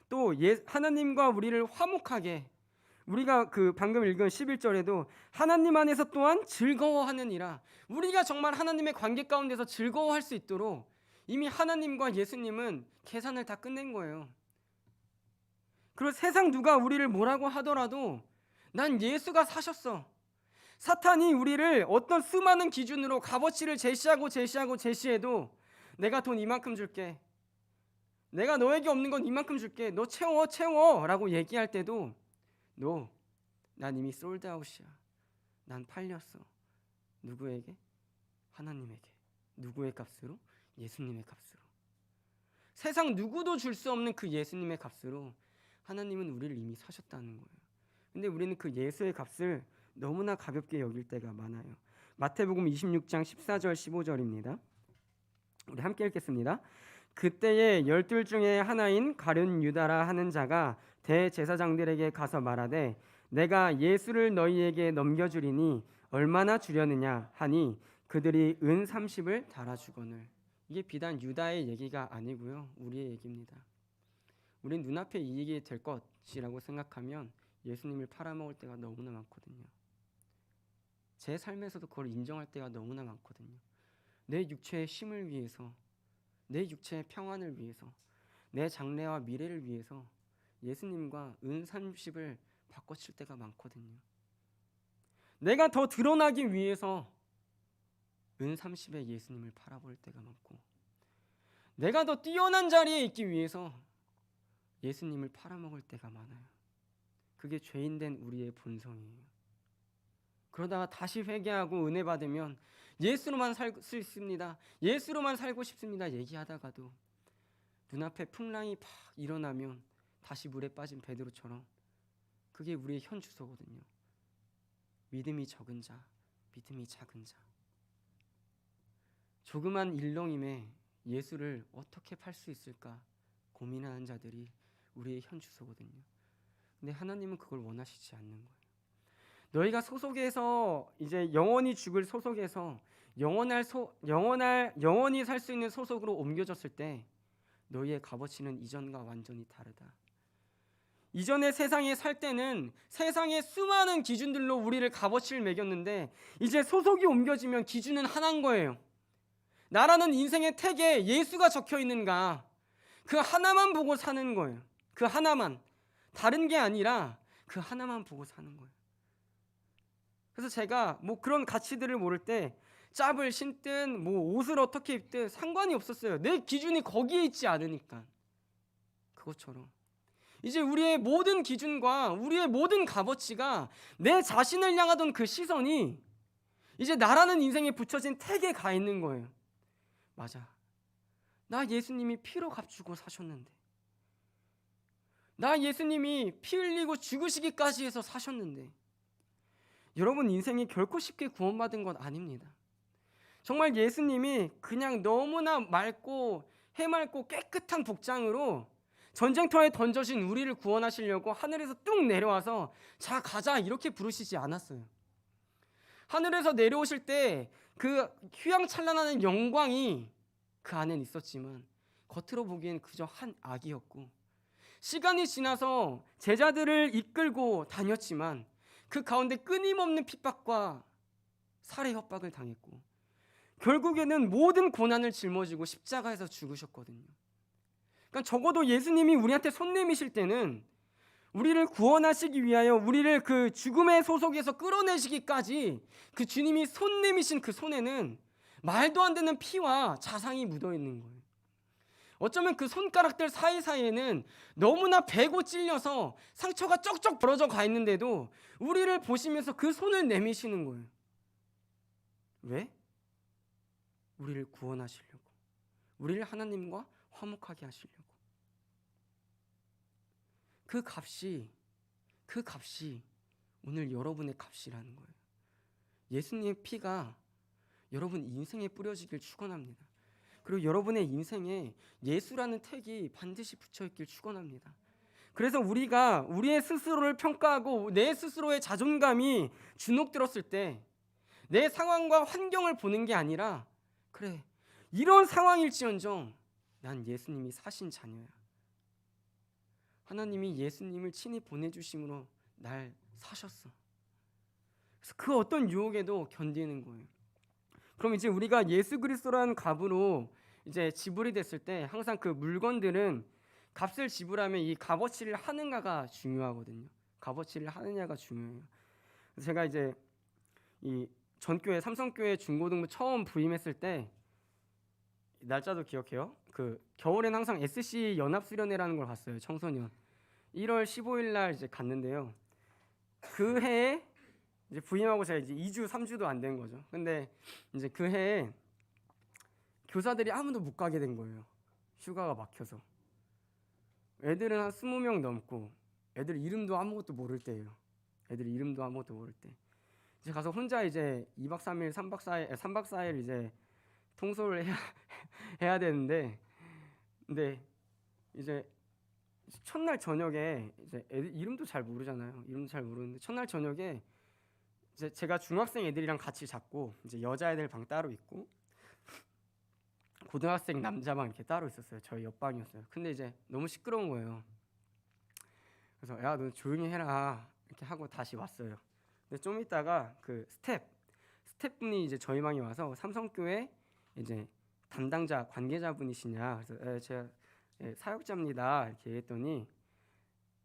또 하나님과 우리를 화목하게, 우리가 그 방금 읽은 11절에도 하나님 안에서 또한 즐거워하느니라, 우리가 정말 하나님의 관계 가운데서 즐거워할 수 있도록 이미 하나님과 예수님은 계산을 다 끝낸 거예요. 그리고 세상 누가 우리를 뭐라고 하더라도 난 예수가 사셨어. 사탄이 우리를 어떤 수많은 기준으로 값어치를 제시해도 내가 돈 이만큼 줄게, 내가 너에게 없는 건 이만큼 줄게, 너 채워 라고 얘기할 때도 난 이미 솔드아웃이야. 난 팔렸어. 누구에게? 하나님에게. 누구의 값으로? 예수님의 값으로. 세상 누구도 줄 수 없는 그 예수님의 값으로 하나님은 우리를 이미 사셨다는 거예요. 근데 우리는 그 예수의 값을 너무나 가볍게 여길 때가 많아요. 마태복음 26장 14절 15절입니다. 우리 함께 읽겠습니다. 그때에 12 중에 하나인 가룟 유다라 하는 자가 대제사장들에게 가서 말하되 내가 예수를 너희에게 넘겨주리니 얼마나 주려느냐 하니 그들이 은 30을 달아주거늘. 이게 비단 유다의 얘기가 아니고요, 우리의 얘기입니다. 우린 눈앞에 이익이 될 것이라고 생각하면 예수님을 팔아먹을 때가 너무나 많거든요. 제 삶에서도 그걸 인정할 때가 너무나 많거든요. 내 육체의 쉼을 위해서, 내 육체의 평안을 위해서, 내 장래와 미래를 위해서 예수님과 은 30을 바꿔칠 때가 많거든요. 내가 더 드러나기 위해서 은 30에 예수님을 팔아버릴 때가 많고, 내가 더 뛰어난 자리에 있기 위해서 예수님을 팔아먹을 때가 많아요. 그게 죄인된 우리의 본성이에요. 그러다가 다시 회개하고 은혜 받으면 예수로만 살 수 있습니다, 예수로만 살고 싶습니다 얘기하다가도 눈앞에 풍랑이 팍 일어나면 다시 물에 빠진 베드로처럼 그게 우리의 현 주소거든요. 믿음이 적은 자, 믿음이 작은 자. 조그만 일렁임에 예수를 어떻게 팔 수 있을까 고민하는 자들이 우리의 현 주소거든요. 근데 하나님은 그걸 원하시지 않는 거예요. 너희가 소속에서 이제 영원히 죽을 소속에서 영원히 살 수 있는 소속으로 옮겨졌을 때 너희의 값어치는 이전과 완전히 다르다. 이전에 세상에 살 때는 세상의 수많은 기준들로 우리를 값어치를 매겼는데 이제 소속이 옮겨지면 기준은 하나인 거예요. 나라는 인생의 택에 예수가 적혀 있는가, 그 하나만 보고 사는 거예요. 그 하나만, 다른 게 아니라 그 하나만 보고 사는 거예요. 그래서 제가 뭐 그런 가치들을 모를 때 짭을 신든 뭐 옷을 어떻게 입든 상관이 없었어요. 내 기준이 거기에 있지 않으니까. 그것처럼 이제 우리의 모든 기준과 우리의 모든 값어치가 내 자신을 향하던 그 시선이 이제 나라는 인생에 붙여진 택에 가 있는 거예요. 맞아, 나 예수님이 피로 값주고 사셨는데, 나 예수님이 피 흘리고 죽으시기까지 해서 사셨는데, 여러분 인생이 결코 쉽게 구원받은 것 아닙니다. 정말 예수님이 그냥 너무나 맑고 해맑고 깨끗한 복장으로 전쟁터에 던져진 우리를 구원하시려고 하늘에서 뚝 내려와서 자 가자 이렇게 부르시지 않았어요. 하늘에서 내려오실 때 그 휘황찬란한 영광이 그 안엔 있었지만 겉으로 보기엔 그저 한 악이었고, 시간이 지나서 제자들을 이끌고 다녔지만 그 가운데 끊임없는 핍박과 살해 협박을 당했고 결국에는 모든 고난을 짊어지고 십자가에서 죽으셨거든요. 그러니까 적어도 예수님이 우리한테 손 내미실 때는 우리를 구원하시기 위하여 우리를 그 죽음의 소속에서 끌어내시기까지 그 주님이 손 내미신 그 손에는 말도 안 되는 피와 자상이 묻어 있는 거예요. 어쩌면 그 손가락들 사이사이에는 너무나 베고 찔려서 상처가 쩍쩍 벌어져 가 있는데도 우리를 보시면서 그 손을 내미시는 거예요. 왜? 우리를 구원하시려고, 우리를 하나님과 화목하게 하시려고. 그 값이 오늘 여러분의 값이라는 거예요. 예수님의 피가 여러분 인생에 뿌려지길 축원합니다. 그리고 여러분의 인생에 예수라는 택이 반드시 붙여 있길 축원합니다. 그래서 우리가 우리의 스스로를 평가하고 내 스스로의 자존감이 주눅들었을 때 내 상황과 환경을 보는 게 아니라, 그래, 이런 상황일지언정 난 예수님이 사신 자녀야. 하나님이 예수님을 친히 보내주심으로 날 사셨어. 그래서 그 어떤 유혹에도 견디는 거예요. 그럼 이제 우리가 예수 그리스도라는 값으로 이제 지불이 됐을 때 항상 그 물건들은 값을 지불하면 이 값어치를 하는가가 중요하거든요. 값어치를 하느냐가 중요해요. 그래서 제가 이제 이 전교회 삼성교회 중고등부 처음 부임했을 때 날짜도 기억해요. 그 겨울엔 항상 SC 연합수련회라는 걸 갔어요. 청소년 1월 15일 날 이제 갔는데요. 그 해에 이제 부임하고 제가 이제 2주 3주도 안 된 거죠. 근데 이제 그 해에 교사들이 아무도 못 가게 된 거예요. 휴가가 막혀서. 애들은 한 20명 넘고 애들 이름도 아무것도 모를 때예요. 애들 이름도 아무것도 모를 때. 이제 가서 혼자 이제 2박 3일, 3박 4일 이제 통솔을 해야 되는데, 근데 이제 첫날 저녁에 이제 애들 이름도 잘 모르잖아요. 이름도 잘 모르는데 첫날 저녁에 이제 제가 중학생 애들이랑 같이 잤고 이제 여자애들 방 따로 있고 고등학생 남자 방 이렇게 따로 있었어요. 저희 옆방이었어요. 근데 이제 너무 시끄러운 거예요. 그래서 야, 너 조용히 해라 이렇게 하고 다시 왔어요. 근데 좀 있다가 그 스텝분이 이제 저희 방에 와서 삼성교회 이제 담당자 관계자분이시냐, 그래서 제가 사역자입니다 이렇게 했더니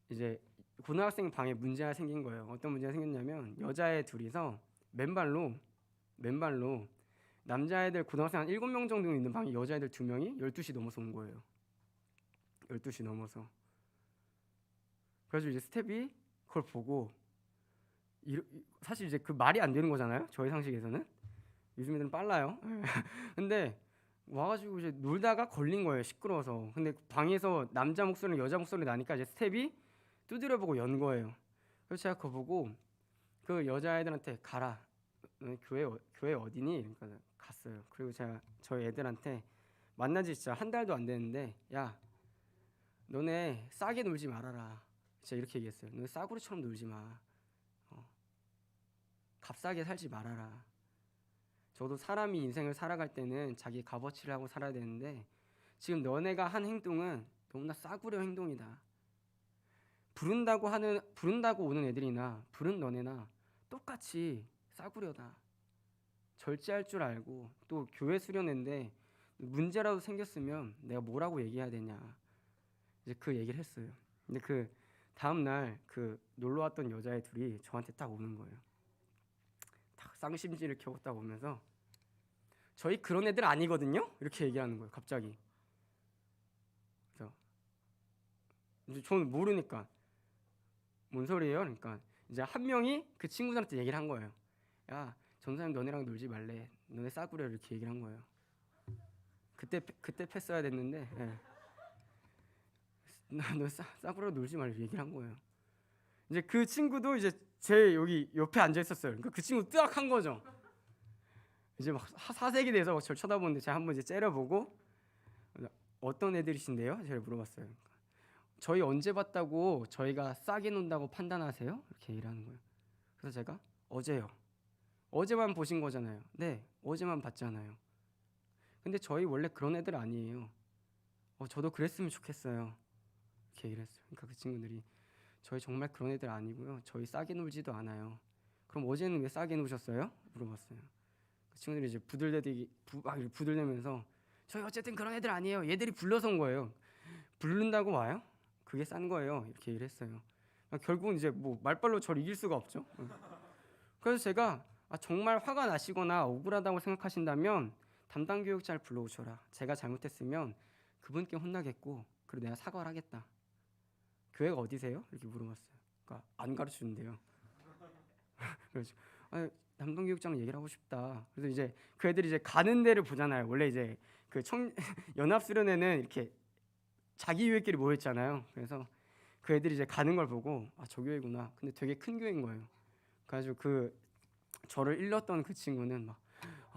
이제 고등학생 방에 문제가 생긴 거예요. 어떤 문제가 생겼냐면 여자애 둘이서 맨발로 남자애들 고등학생 한 7명 정도 있는 방에 여자애들 2명이 12시 넘어서 온 거예요. 12시 넘어서. 그래서 이제 스텝이 그걸 보고 사실 이제 그 말이 안 되는 거잖아요. 저희 상식에서는. 요즘 애들은 빨라요. 근데 와가지고 이제 놀다가 걸린 거예요. 시끄러워서. 근데 방에서 남자 목소리랑 여자 목소리 나니까 이제 스텝이 두드려보고 연 거예요. 그래서 제가 그거 보고 그 여자애들한테 가라. 교회 어디니? 그러니까 갔어요. 그리고 제가 저희 애들한테 만난 지 진짜 한 달도 안 됐는데, 야, 너네 싸게 놀지 말아라. 진짜 이렇게 얘기했어요. 너네 싸구려처럼 놀지 마. 값싸게 살지 말아라. 저도 사람이 인생을 살아갈 때는 자기 값어치를 하고 살아야 되는데 지금 너네가 한 행동은 너무나 싸구려 행동이다. 부른다고 오는 애들이나 부른 너네나 똑같이 싸구려다. 절제할 줄 알고 또 교회 수련회인데 문제라도 생겼으면 내가 뭐라고 얘기해야 되냐. 이제 그 얘기를 했어요. 근데 그 다음 날 그 놀러 왔던 여자애 둘이 저한테 딱 오는 거예요. 딱 쌍심지를 켜고 딱 오면서 저희 그런 애들 아니거든요. 이렇게 얘기하는 거예요. 갑자기. 그래서 이제 저는 모르니까 뭔 소리예요? 그러니까 이제 한 명이 그 친구들한테 얘기를 한 거예요. 야, 전사님 너네랑 놀지 말래. 너네 싸구려 이렇게 얘기를 한 거예요. 그때 패스해야 됐는데, 예. 너 싸구려 놀지 말래 얘기를 한 거예요. 이제 그 친구도 이제 제 여기 옆에 앉아 있었어요. 그러니까 그 친구 뜨악한 거죠. 이제 막 사색이 돼서 막 저를 쳐다보는데 제가 한번 이제 째려보고 어떤 애들이신데요? 제가 물어봤어요. 저희 언제 봤다고 저희가 싸게 논다고 판단하세요? 이렇게 얘기하는 거예요. 그래서 제가 어제요. 어제만 보신 거잖아요. 네, 어제만 봤잖아요. 근데 저희 원래 그런 애들 아니에요. 저도 그랬으면 좋겠어요. 이렇게 얘기를 했어요. 그러니까 그 친구들이 저희 정말 그런 애들 아니고요. 저희 싸게 놀지도 않아요. 그럼 어제는 왜 싸게 노셨어요? 물어봤어요. 그 친구들이 이제 부들대면서 저희 어쨌든 그런 애들 아니에요. 얘들이 불러서 온 거예요. 부른다고 와요? 그게 싼 거예요. 이렇게 얘기를 했어요. 결국은 이제 뭐 말빨로 저를 이길 수가 없죠. 그래서 제가 정말 화가 나시거나 억울하다고 생각하신다면 담당 교육자를 불러오셔라. 제가 잘못했으면 그분께 혼나겠고 그리고 내가 사과를 하겠다. 교회가 어디세요? 이렇게 물어봤어요. 그러니까 안 가르치는데요. 그래서 담당 교육장 얘기를 하고 싶다. 그래서 이제 그 애들이 이제 가는 데를 보잖아요. 원래 이제 그 연합 수련회는 이렇게 자기 교회끼리 모였잖아요. 그래서 그 애들이 이제 가는 걸 보고 저 교회구나. 근데 되게 큰 교회인 거예요. 그래가지고 그 저를 일렀던 그 친구는 막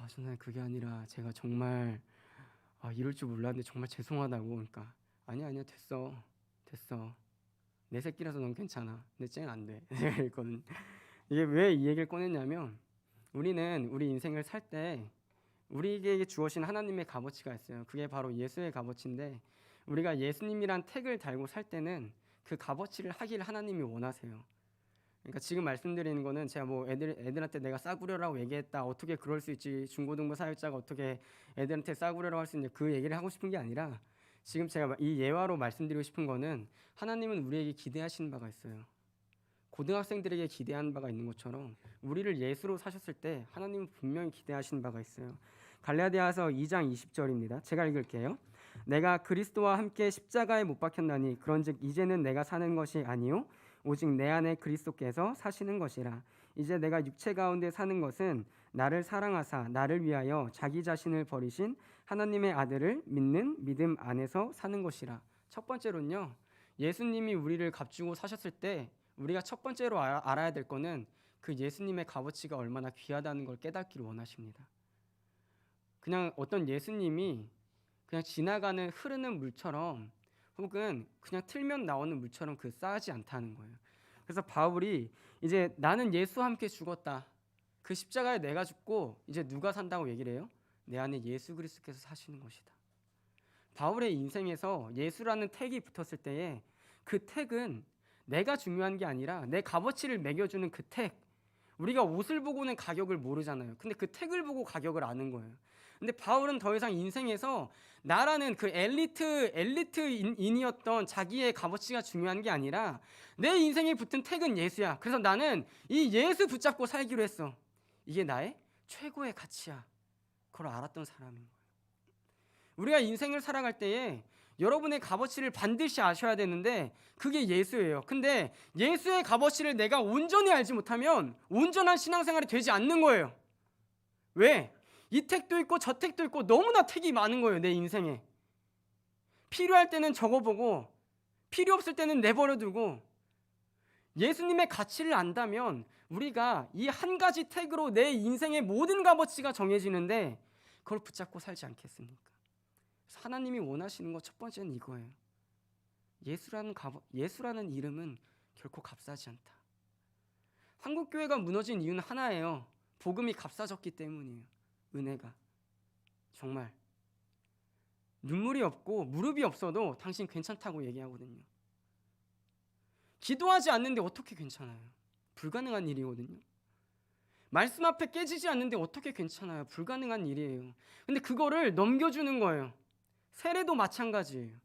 선생님 그게 아니라 제가 정말 이럴 줄 몰랐는데 정말 죄송하다고. 그러니까 아니야 됐어 내 새끼라서 넌 괜찮아. 근데 쟤는 안 돼. 내가 했거든. 이게 왜 이 얘기를 꺼냈냐면 우리는 우리 인생을 살 때 우리에게 주어진 하나님의 값어치가 있어요. 그게 바로 예수의 값어치인데 우리가 예수님이란 택을 달고 살 때는 그 값어치를 하기를 하나님이 원하세요. 그러니까 지금 말씀드리는 거는 제가 뭐 애들한테 내가 싸구려라고 얘기했다. 어떻게 그럴 수 있지? 중고등부 사역자가 어떻게 애들한테 싸구려라고 할 수 있냐? 그 얘기를 하고 싶은 게 아니라 지금 제가 이 예화로 말씀드리고 싶은 거는 하나님은 우리에게 기대하시는 바가 있어요. 고등학생들에게 기대하는 바가 있는 것처럼 우리를 예수로 사셨을 때 하나님은 분명히 기대하시는 바가 있어요. 갈라디아서 2장 20절입니다. 제가 읽을게요. 내가 그리스도와 함께 십자가에 못 박혔나니 그런즉 이제는 내가 사는 것이 아니요 오직 내 안에 그리스도께서 사시는 것이라. 이제 내가 육체 가운데 사는 것은 나를 사랑하사 나를 위하여 자기 자신을 버리신 하나님의 아들을 믿는 믿음 안에서 사는 것이라. 첫 번째로는요, 예수님이 우리를 값주고 사셨을 때 우리가 첫 번째로 알아야 될 거는 그 예수님의 값어치가 얼마나 귀하다는 걸 깨닫기를 원하십니다. 그냥 어떤 예수님이 그냥 지나가는 흐르는 물처럼 혹은 그냥 틀면 나오는 물처럼 그 싸지 않다는 거예요. 그래서 바울이 이제 나는 예수와 함께 죽었다. 그 십자가에 내가 죽고 이제 누가 산다고 얘기를 해요? 내 안에 예수 그리스도께서 사시는 것이다. 바울의 인생에서 예수라는 택이 붙었을 때에 그 택은 내가 중요한 게 아니라 내 값어치를 매겨주는 그 택. 우리가 옷을 보고는 가격을 모르잖아요. 근데 그 택을 보고 가격을 아는 거예요. 근데 바울은 더 이상 인생에서 나라는 그 엘리트인이었던 자기의 값어치가 중요한 게 아니라 내 인생에 붙은 택은 예수야. 그래서 나는 이 예수 붙잡고 살기로 했어. 이게 나의 최고의 가치야. 그걸 알았던 사람인 거예요. 우리가 인생을 살아갈 때에 여러분의 값어치를 반드시 아셔야 되는데 그게 예수예요. 근데 예수의 값어치를 내가 온전히 알지 못하면 온전한 신앙생활이 되지 않는 거예요. 왜? 이 택도 있고 저 택도 있고 너무나 택이 많은 거예요. 내 인생에. 필요할 때는 적어보고 필요 없을 때는 내버려두고 예수님의 가치를 안다면 우리가 이 한 가지 택으로 내 인생의 모든 값어치가 정해지는데 그걸 붙잡고 살지 않겠습니까? 하나님이 원하시는 것 첫 번째는 이거예요. 예수라는 이름은 결코 값싸지 않다. 한국교회가 무너진 이유는 하나예요. 복음이 값싸졌기 때문이에요. 은혜가 정말 눈물이 없고 무릎이 없어도 당신 괜찮다고 얘기하거든요. 기도하지 않는데 어떻게 괜찮아요? 불가능한 일이거든요. 말씀 앞에 깨지지 않는데 어떻게 괜찮아요? 불가능한 일이에요. 근데 그거를 넘겨주는 거예요. 세례도 마찬가지예요.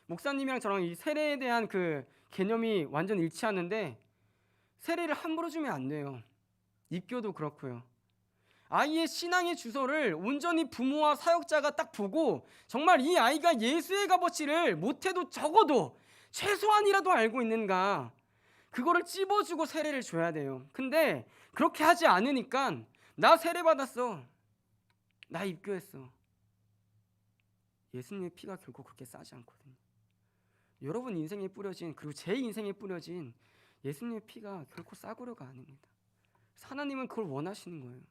목사님이랑 저랑 이 세례에 대한 그 개념이 완전 일치하는데 세례를 함부로 주면 안 돼요. 입교도 그렇고요. 아이의 신앙의 주소를 온전히 부모와 사역자가 딱 보고 정말 이 아이가 예수의 값어치를 못해도 적어도 최소한이라도 알고 있는가, 그거를 찝어주고 세례를 줘야 돼요. 근데 그렇게 하지 않으니까 나 세례 받았어, 나 입교했어. 예수님의 피가 결코 그렇게 싸지 않거든요. 여러분 인생에 뿌려진, 그리고 제 인생에 뿌려진 예수님의 피가 결코 싸구려가 아닙니다. 하나님은 그걸 원하시는 거예요.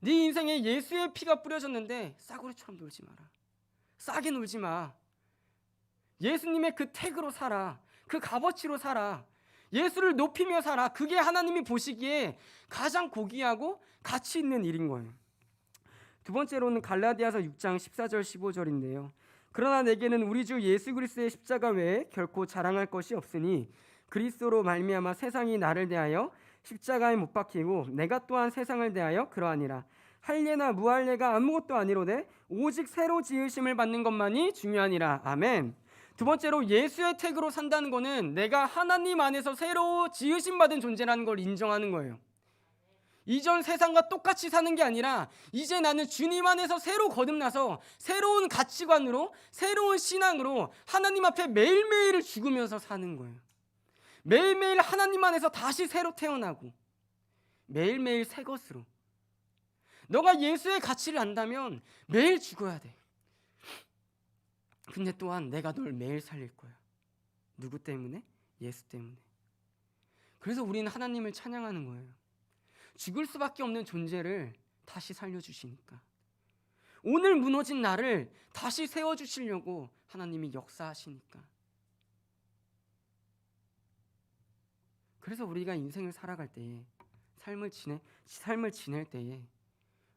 네 인생에 예수의 피가 뿌려졌는데 싸구려처럼 놀지 마라. 싸게 놀지 마. 예수님의 그 택으로 살아. 그 값어치로 살아. 예수를 높이며 살아. 그게 하나님이 보시기에 가장 고귀하고 가치 있는 일인 거예요. 두 번째로는 갈라디아서 6장 14절 15절인데요. 그러나 내게는 우리 주 예수 그리스도의 십자가 외에 결코 자랑할 것이 없으니 그리스도로 말미암아 세상이 나를 대하여 십자가에 못 박히고 내가 또한 세상을 대하여 그러하니라. 할례나 무할례가 아무것도 아니로되 오직 새로 지으심을 받는 것만이 중요하니라. 아멘. 두 번째로 예수의 택으로 산다는 것은 내가 하나님 안에서 새로 지으심 받은 존재라는 걸 인정하는 거예요. 이전 세상과 똑같이 사는 게 아니라 이제 나는 주님 안에서 새로 거듭나서 새로운 가치관으로, 새로운 신앙으로 하나님 앞에 매일매일을 죽으면서 사는 거예요. 매일매일 하나님 안에서 다시 새로 태어나고 매일매일 새 것으로. 너가 예수의 가치를 안다면 매일 죽어야 돼. 근데 또한 내가 널 매일 살릴 거야. 누구 때문에? 예수 때문에. 그래서 우리는 하나님을 찬양하는 거예요. 죽을 수밖에 없는 존재를 다시 살려주시니까. 오늘 무너진 나를 다시 세워주시려고 하나님이 역사하시니까. 그래서 우리가 인생을 살아갈 때에, 삶을 지낼 때에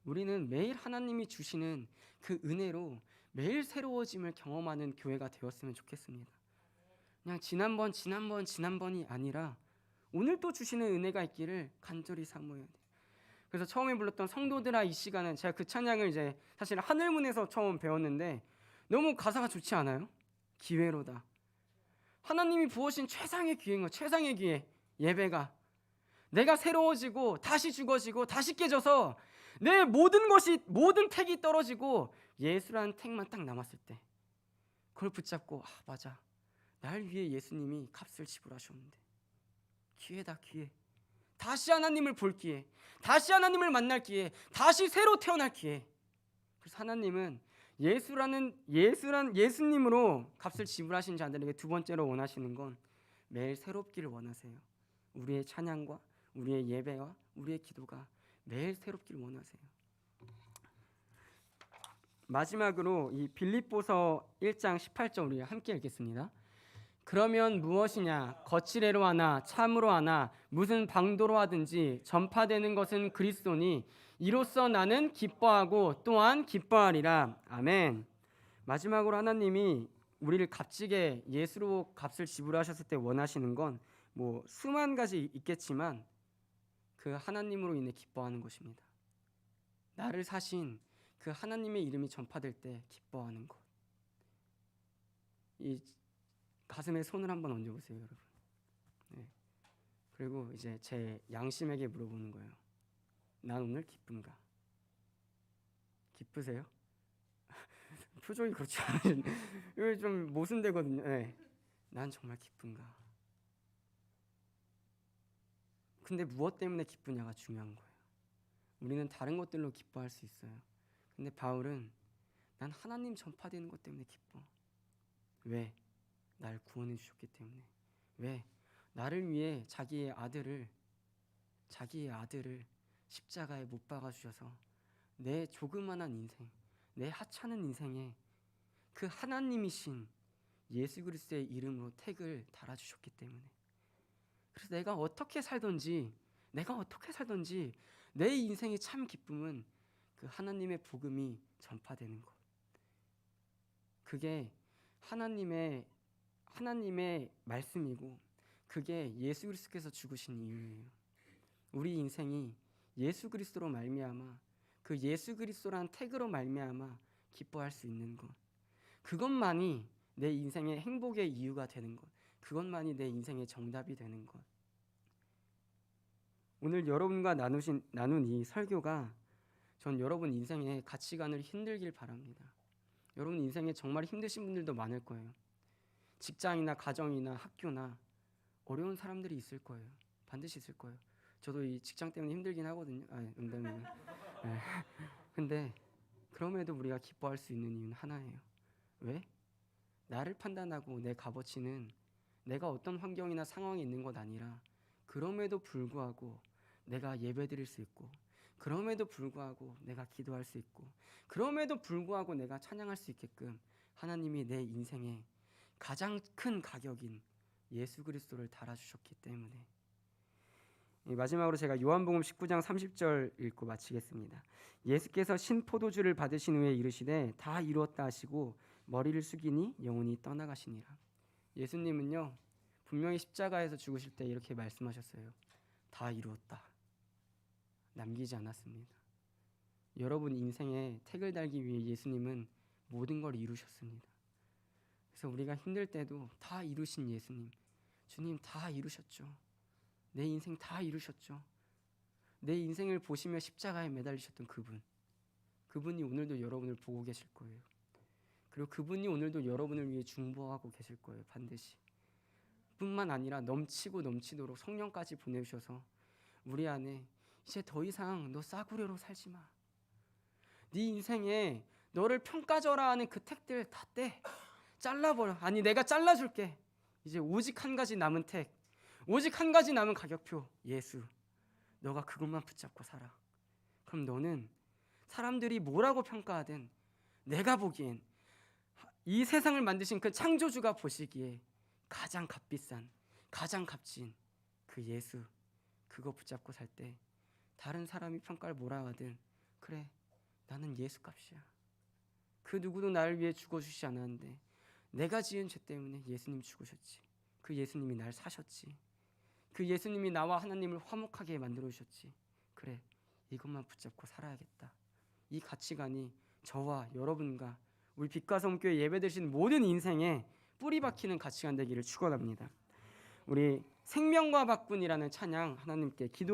우리는 매일 하나님이 주시는 그 은혜로 매일 새로워짐을 경험하는 교회가 되었으면 좋겠습니다. 그냥 지난번이 아니라 오늘 또 주시는 은혜가 있기를 간절히 사모해야 돼요. 그래서 처음에 불렀던 성도들아 이 시간은 제가 그 찬양을 이제 사실 하늘문에서 처음 배웠는데 너무 가사가 좋지 않아요? 기회로다. 하나님이 부으신 최상의 기회인 거예요. 최상의 기회. 예배가. 내가 새로워지고 다시 죽어지고 다시 깨져서 내 모든 택이 떨어지고 예수라는 택만 딱 남았을 때 그걸 붙잡고 맞아. 날 위해 예수님이 값을 지불하셨는데 기회다, 기회. 다시 하나님을 볼 기회, 다시 하나님을 만날 기회, 다시 새로 태어날 기회. 그래서 하나님은 예수님으로 값을 지불하신 자들에게 두 번째로 원하시는 건 매일 새롭기를 원하세요. 우리의 찬양과 우리의 예배와 우리의 기도가 매일 새롭기를 원하세요. 마지막으로 이 빌립보서 1장 18절 우리 함께 읽겠습니다. 그러면 무엇이냐? 거칠애로 하나 참으로 하나 무슨 방도로 하든지 전파되는 것은 그리스도니 이로써 나는 기뻐하고 또한 기뻐하리라. 아멘. 마지막으로 하나님이 우리를 값지게 예수로 값을 지불하셨을 때 원하시는 건 뭐 수만 가지 있겠지만 그 하나님으로 인해 기뻐하는 것입니다. 나를 사신 그 하나님의 이름이 전파될 때 기뻐하는 것. 이 가슴에 손을 한번 얹어보세요, 여러분. 네. 그리고 이제 제 양심에게 물어보는 거예요. 난 오늘 기쁜가? 기쁘세요? 표정이 그렇지 않은 이거 좀 모순되거든요. 네. 난 정말 기쁜가? 근데 무엇 때문에 기쁘냐가 중요한 거예요. 우리는 다른 것들로 기뻐할 수 있어요. 근데 바울은 난 하나님 전파되는 것 때문에 기뻐. 왜? 날 구원해 주셨기 때문에. 왜? 나를 위해 자기의 아들을 십자가에 못 박아 주셔서 내 조그만한 인생, 내 하찮은 인생에 그 하나님이신 예수 그리스도의 이름으로 택을 달아 주셨기 때문에. 그래서 내가 어떻게 살든지 내 인생의 참 기쁨은 그 하나님의 복음이 전파되는 것. 그게 하나님의 말씀이고 그게 예수 그리스도께서 죽으신 이유예요. 우리 인생이 예수 그리스도로 말미암아 그 예수 그리스도란 태그로 말미암아 기뻐할 수 있는 것, 그것만이 내 인생의 행복의 이유가 되는 것, 그것만이 내 인생의 정답이 되는 것. 오늘 여러분과 나눈 이 설교가 전 여러분 인생의 가치관을 힘들길 바랍니다. 여러분 인생에 정말 힘드신 분들도 많을 거예요. 직장이나 가정이나 학교나 어려운 사람들이 있을 거예요. 반드시 있을 거예요. 저도 이 직장 때문에 힘들긴 하거든요. 농담이에요. 네. 근데 그럼에도 우리가 기뻐할 수 있는 이유는 하나예요. 왜? 나를 판단하고 내 값어치는 내가 어떤 환경이나 상황에 있는 것 아니라 그럼에도 불구하고 내가 예배드릴 수 있고 그럼에도 불구하고 내가 기도할 수 있고 그럼에도 불구하고 내가 찬양할 수 있게끔 하나님이 내 인생에 가장 큰 가격인 예수 그리스도를 달아주셨기 때문에. 마지막으로 제가 요한복음 19장 30절 읽고 마치겠습니다. 예수께서 신포도주를 받으신 후에 이르시되 다 이루었다 하시고 머리를 숙이니 영혼이 떠나가시니라. 예수님은요 분명히 십자가에서 죽으실 때 이렇게 말씀하셨어요. 다 이루었다. 남기지 않았습니다. 여러분 인생에 태글 달기 위해 예수님은 모든 걸 이루셨습니다. 그래서 우리가 힘들 때도 다 이루신 예수님, 주님 다 이루셨죠. 내 인생 다 이루셨죠. 내 인생을 보시며 십자가에 매달리셨던 그분이 오늘도 여러분을 보고 계실 거예요. 그리고 그분이 오늘도 여러분을 위해 중보하고 계실 거예요. 반드시. 뿐만 아니라 넘치고 넘치도록 성령까지 보내주셔서 우리 안에 이제 더 이상 너 싸구려로 살지 마. 네 인생에 너를 평가절하 하는 그 택들 다 떼. 잘라버려. 아니 내가 잘라줄게. 이제 오직 한 가지 남은 택, 오직 한 가지 남은 가격표, 예수. 너가 그것만 붙잡고 살아. 그럼 너는 사람들이 뭐라고 평가하든 내가 보기엔 이 세상을 만드신 그 창조주가 보시기에 가장 값비싼, 가장 값진 그 예수, 그거 붙잡고 살 때 다른 사람이 평가를 뭐라 하든 그래 나는 예수 값이야. 그 누구도 나를 위해 죽어주시지 않았는데 내가 지은 죄 때문에 예수님 죽으셨지. 그 예수님이 날 사셨지. 그 예수님이 나와 하나님을 화목하게 만들어 주셨지. 그래 이것만 붙잡고 살아야겠다. 이 가치관이 저와 여러분과 우리 빛과 섬교회 예배드리신 모든 인생에 뿌리 박히는 가치관 되기를 축원합니다. 우리 생명과 바꾼이라는 찬양 하나님께 기도